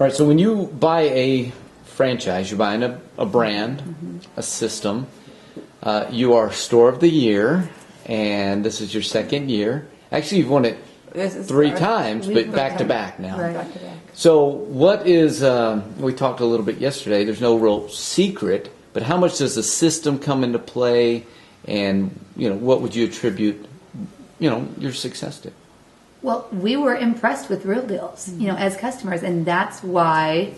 All right, so when you buy a franchise, you're buying a brand, a system. You are Store of the Year, and this is your second year. Actually, you've won it three times, but back to back now. Right. Back to back. So what is, we talked a little bit yesterday, there's no real secret, but how much does the system come into play, and what would you attribute your success to? Well, we were impressed with Real Deals, as customers, and that's why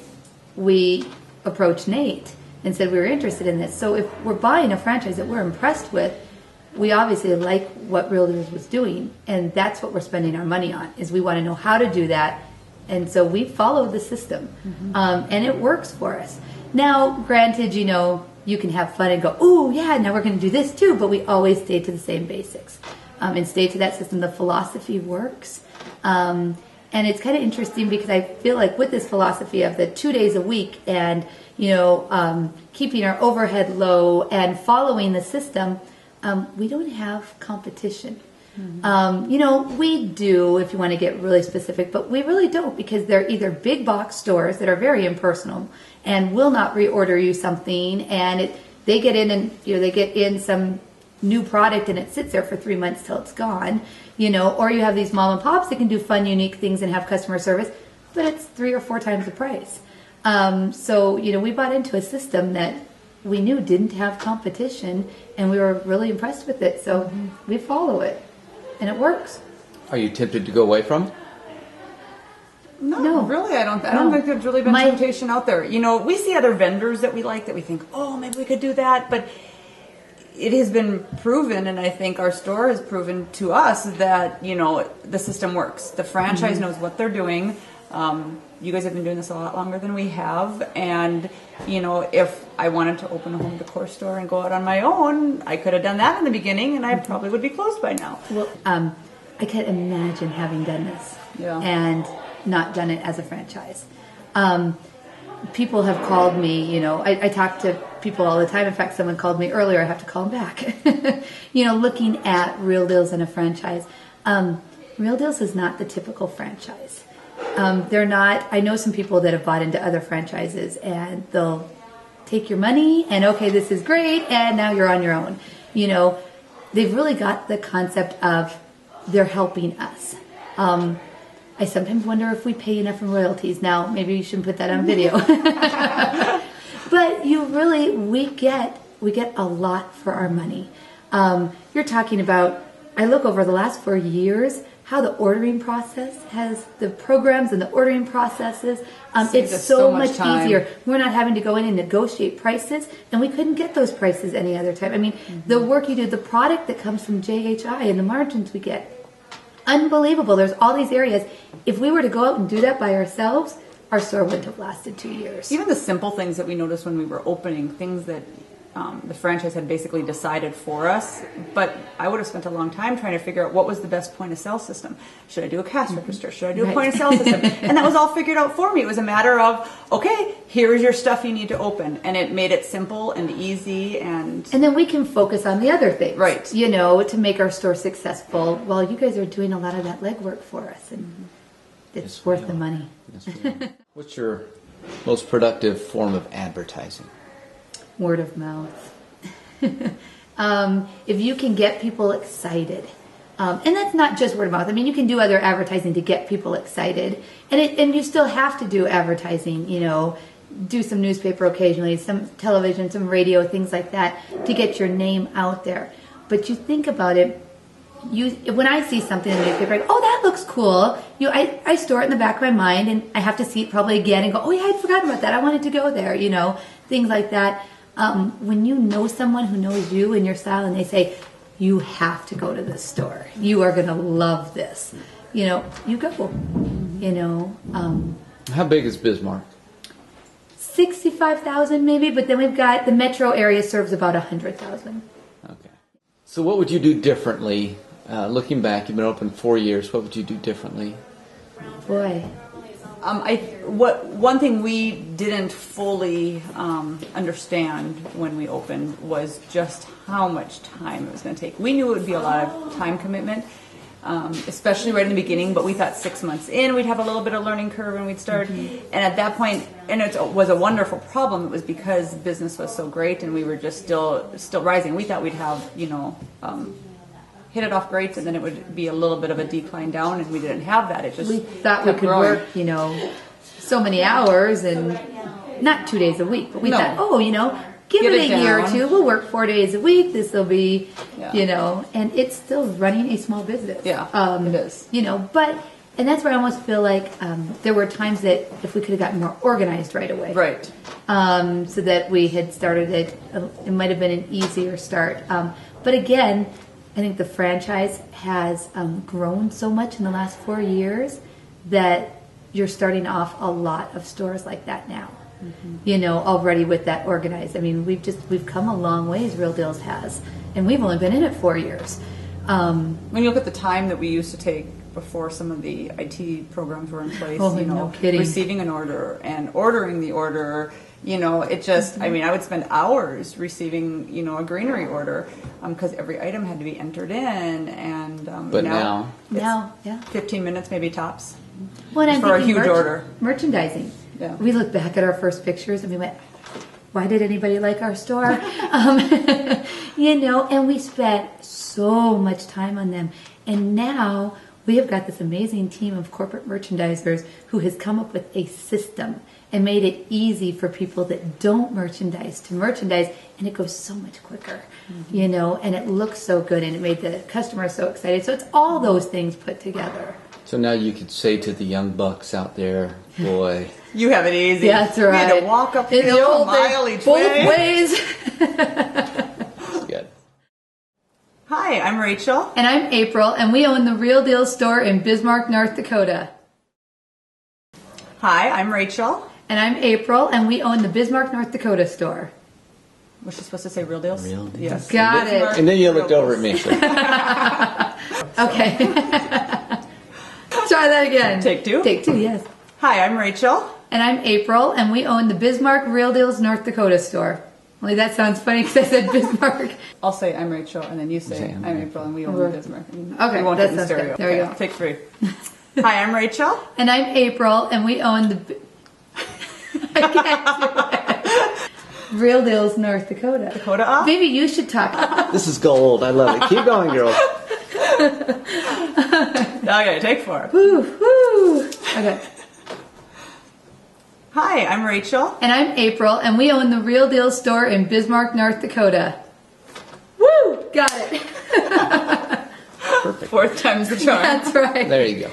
we approached Nate and said we were interested in this. So if we're buying a franchise that we're impressed with, we obviously like what Real Deals was doing, and that's what we're spending our money on, is we want to know how to do that. And so we follow the system, and it works for us. Now, granted, you can have fun and go, oh, yeah, now we're going to do this too, but we always stay to the same basics and stay to that system. The philosophy works. And it's kind of interesting because I feel like with this philosophy of the 2 days a week and, keeping our overhead low and following the system, we don't have competition. We do, if you want to get really specific, but we really don't, because they're either big box stores that are very impersonal and will not reorder you something, and they get in and they get in some new product and it sits there for 3 months till it's gone, or you have these mom and pops that can do fun, unique things and have customer service, but it's 3 or 4 times the price. So we bought into a system that we knew didn't have competition, and we were really impressed with it. So we follow it. And it works. Are you tempted to go away from it? No, really, I don't think there's really been temptation out there. We see other vendors that we like that we think, oh, maybe we could do that, but it has been proven, and I think our store has proven to us that, the system works. The franchise knows what they're doing. You guys have been doing this a lot longer than we have, and if I wanted to open a home decor store and go out on my own, I could have done that in the beginning, and I probably would be closed by now. Well, I can't imagine having done this and not done it as a franchise. People have called me, I talk to people all the time. In fact, someone called me earlier. I have to call them back. Looking at Real Deals in a franchise. Real Deals is not the typical franchise. They're not. I know some people that have bought into other franchises, and they'll take your money and, okay, this is great, and now you're on your own. They've really got the concept of they're helping us. I sometimes wonder if we pay enough in royalties. Now, maybe you shouldn't put that on video. But we get a lot for our money. You're talking about, I look over the last 4 years, how the ordering process has, the programs and the ordering processes, it's so much easier. We're not having to go in and negotiate prices, and we couldn't get those prices any other time. I mean, the work you do, the product that comes from JHI and the margins we get, unbelievable. There's all these areas. If we were to go out and do that by ourselves, our store wouldn't have lasted 2 years. Even the simple things that we noticed when we were opening, things that the franchise had basically decided for us, but I would have spent a long time trying to figure out what was the best point of sale system. Should I do a cash register? Should I do a point of sale system? And that was all figured out for me. It was a matter of, okay, here's your stuff you need to open, and it made it simple and easy, and then we can focus on the other things, right? To make our store successful. While you guys are doing a lot of that legwork for us, and it's worth the money. What's your most productive form of advertising? Word of mouth. If you can get people excited, and that's not just word of mouth. I mean, you can do other advertising to get people excited, and you still have to do advertising. Do some newspaper occasionally, some television, some radio, things like that to get your name out there. But you think about it. When I see something in the newspaper, I go, oh, that looks cool. I store it in the back of my mind, and I have to see it probably again and go, oh yeah, I'd forgotten about that. I wanted to go there. Things like that. When you know someone who knows you and your style, and they say, you have to go to this store, you are going to love this, you go. How big is Bismarck? 65,000 maybe, but then we've got the metro area serves about 100,000. Okay. So what would you do differently? Looking back, you've been open 4 years. What would you do differently? Boy. One thing we didn't fully understand when we opened was just how much time it was going to take. We knew it would be a lot of time commitment. especially right in the beginning. But we thought 6 months in, we'd have a little bit of learning curve and we'd start. And at that point, and it was a wonderful problem. It was because business was so great and we were just still rising. We thought we'd have, hit it off great, and then it would be a little bit of a decline down, and we didn't have that. It just We thought we kept could growing. work, so many hours and not 2 days a week, but we No. thought, give Get it it a year or down. two. We'll work 4 days a week. This will be, Yeah. and it's still running a small business. Yeah, it is. And that's where I almost feel like there were times that if we could have gotten more organized right away. Right. So that we had started it might have been an easier start. But again, I think the franchise has grown so much in the last 4 years that you're starting off a lot of stores like that now. Already with that organized. I mean, we've come a long ways, Real Deals has, and we've only been in it 4 years. When you look at the time that we used to take before some of the IT programs were in place, no kidding. receiving an order and ordering the order, it just, I would spend hours receiving, a greenery order because every item had to be entered in, and But now, yeah. 15 minutes maybe tops. Well, and I'm for a thinking huge order. merchandising. Yeah. We look back at our first pictures and we went, why did anybody like our store? And we spent so much time on them. And now we have got this amazing team of corporate merchandisers who has come up with a system and made it easy for people that don't merchandise to merchandise, and it goes so much quicker, and it looks so good, and it made the customer so excited. So it's all those things put together. so now you could say to the young bucks out there, boy, You have it easy. Yeah, that's right. We had to walk up the In the hill a old days, mile each both way. ways. it's good. Hi, I'm Rachel. And I'm April, and we own the Real Deal store in Bismarck, North Dakota. Hi, I'm Rachel. And I'm April, and we own the Bismarck, North Dakota store. Was she supposed to say Real Deals? Real Deals. Yes. Got it. Bismarck And then you Real looked over at Deals. me. So. Okay. Try that again. Take two? Take two, yes. Hi, I'm Rachel. And I'm April, and we own the Bismarck Real Deals North Dakota store. Only that sounds funny because I said Bismarck. I'll say I'm Rachel, and then you say I'm April, and we own Okay. Bismarck. Okay, we won't that hit the sounds stereo. good. There we Okay, go. Take three. Hi, I'm Rachel. And I'm April, and we own the... I can't do it. Real Deals North Dakota. Dakota up. Maybe you should talk. This is gold. I love it. Keep going, girls. Okay, take four. Woo, woo. Okay. Hi, I'm Rachel. And I'm April, and we own the Real Deal store in Bismarck, North Dakota. Woo! Got it. Perfect. Fourth time's the charm. That's right. There you go.